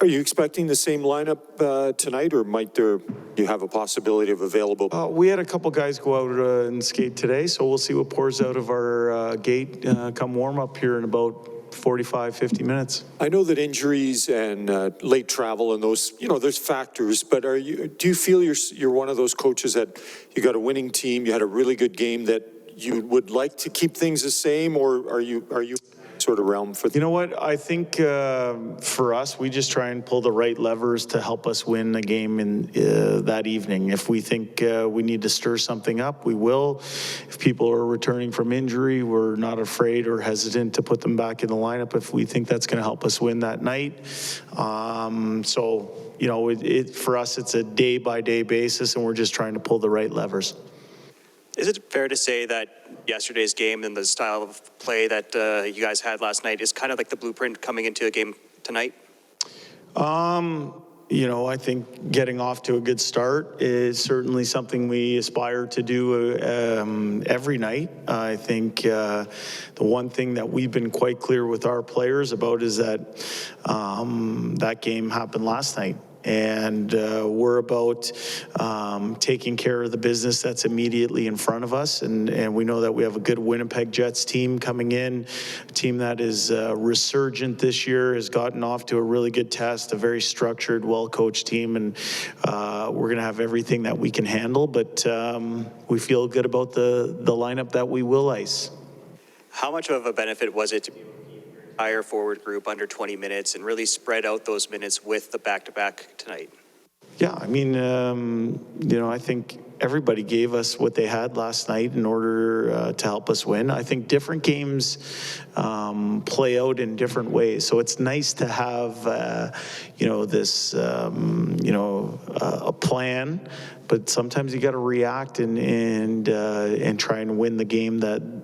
Are you expecting the same lineup tonight, or might you have a possibility of available? We had a couple guys go out and skate today, so we'll see what pours out of our gate come warm up here in about 45, 50 minutes. I know that injuries and late travel and those, there's factors, but do you feel you're one of those coaches that you got a winning team, you had a really good game, that you would like to keep things the same, or are you sort of realm for? You know what? I think for us, we just try and pull the right levers to help us win a game in that evening. If we think we need to stir something up, we will. If people are returning from injury, we're not afraid or hesitant to put them back in the lineup if we think that's going to help us win that night. So, for us, it's a day-by-day basis, and we're just trying to pull the right levers. Is it fair to say that yesterday's game and the style of play that you guys had last night is kind of like the blueprint coming into a game tonight? I think getting off to a good start is certainly something we aspire to do every night. I think the one thing that we've been quite clear with our players about is that that game happened last night. And we're about taking care of the business that's immediately in front of us. And we know that we have a good Winnipeg Jets team coming in, a team that is resurgent this year, has gotten off to a really good test, a very structured, well-coached team. And we're going to have everything that we can handle. But we feel good about the lineup that we will ice. How much of a benefit was it to be entire forward group under 20 minutes and really spread out those minutes with the back-to-back tonight? Yeah, I mean, I think everybody gave us what they had last night in order to help us win. I think different games play out in different ways. So it's nice to have, this, a plan. But sometimes you got to react and try and win the game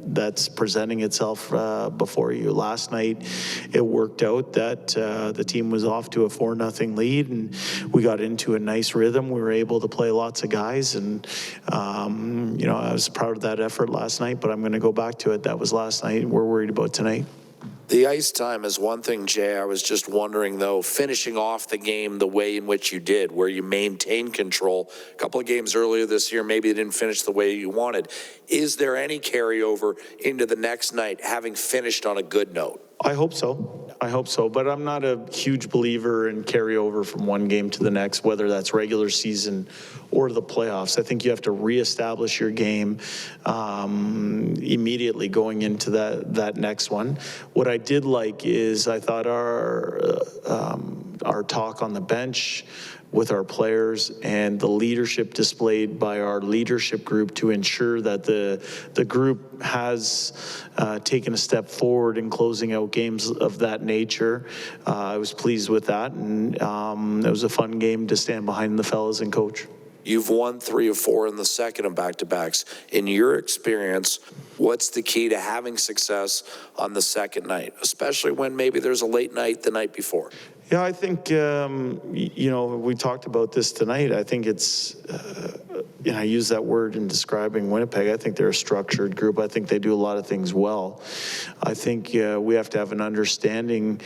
that's presenting itself before you. Last night, it worked out that the team was off to a 4-0 lead, and we got into a nice rhythm. We were able to play lots of guys, and I was proud of that effort last night. But I'm going to go back to it. That was last night. We're worried about tonight. The ice time is one thing, Jay. I was just wondering, though, finishing off the game the way in which you did, where you maintained control. A couple of games earlier this year, maybe it didn't finish the way you wanted. Is there any carryover into the next night, having finished on a good note? I hope so, but I'm not a huge believer in carryover from one game to the next, whether that's regular season or the playoffs. I think you have to reestablish your game immediately going into that next one. What I did like is I thought our talk on the bench with our players and the leadership displayed by our leadership group to ensure that the group has taken a step forward in closing out games of that nature. I was pleased with that, and it was a fun game to stand behind the fellas and coach. You've won 3 of 4 in the second of back-to-backs. In your experience, what's the key to having success on the second night, especially when maybe there's a late night the night before? Yeah, I think, we talked about this tonight. I think it's, I use that word in describing Winnipeg. I think they're a structured group. I think they do a lot of things well. I think we have to have an understanding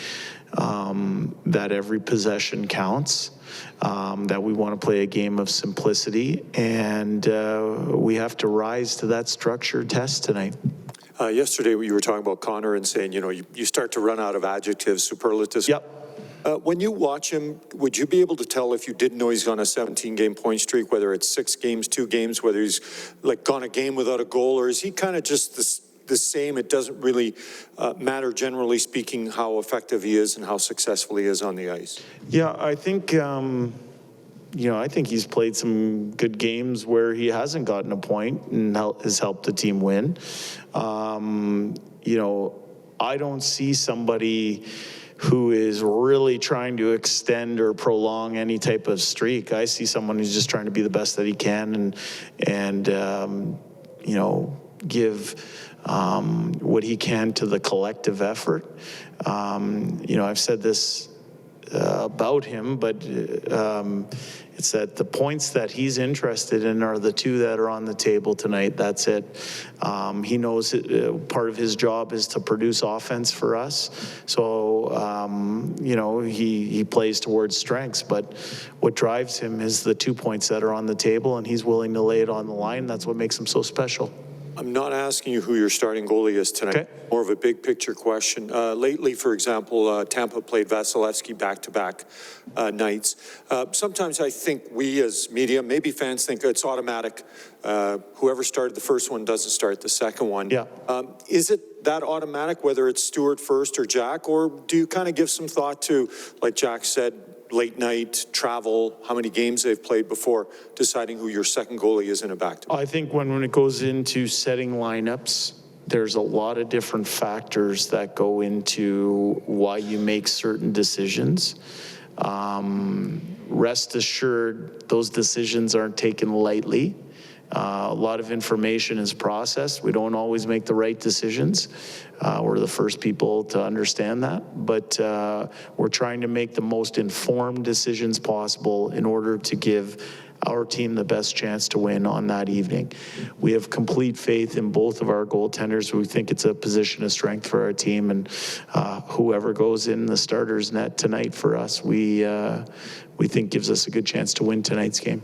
that every possession counts, that we want to play a game of simplicity, and we have to rise to that structured test tonight. Yesterday, you were talking about Connor and saying, you start to run out of adjectives, superlatives. Yep. When you watch him, would you be able to tell if you didn't know he's on a 17-game point streak, whether it's 6 games, 2 games, whether he's like gone a game without a goal, or is he kind of just the same? It doesn't really matter, generally speaking, how effective he is and how successful he is on the ice. Yeah, I think, I think he's played some good games where he hasn't gotten a point and has helped the team win. I don't see somebody who is really trying to extend or prolong any type of streak. I see someone who's just trying to be the best that he can and give what he can to the collective effort. I've said this about him, but It's that the points that he's interested in are the two that are on the table tonight. That's it. He knows part of his job is to produce offense for us. So, he plays towards strengths, but what drives him is the 2 points that are on the table, and he's willing to lay it on the line. That's what makes him so special. I'm not asking you who your starting goalie is tonight. Okay. More of a big picture question. Lately, for example, Tampa played Vasilevsky back-to-back nights. Sometimes I think we as media, maybe fans, think it's automatic. Whoever started the first one doesn't start the second one. Yeah. Is it that automatic, whether it's Stewart first or Jack, or do you kind of give some thought to, like Jack said, late night, travel, how many games they've played before, deciding who your second goalie is in a back-to-back? I think when it goes into setting lineups, there's a lot of different factors that go into why you make certain decisions. Rest assured, those decisions aren't taken lightly. A lot of information is processed. We don't always make the right decisions. We're the first people to understand that, but we're trying to make the most informed decisions possible in order to give our team the best chance to win on that evening. We have complete faith in both of our goaltenders. We think it's a position of strength for our team, and whoever goes in the starter's net tonight for us, we think gives us a good chance to win tonight's game.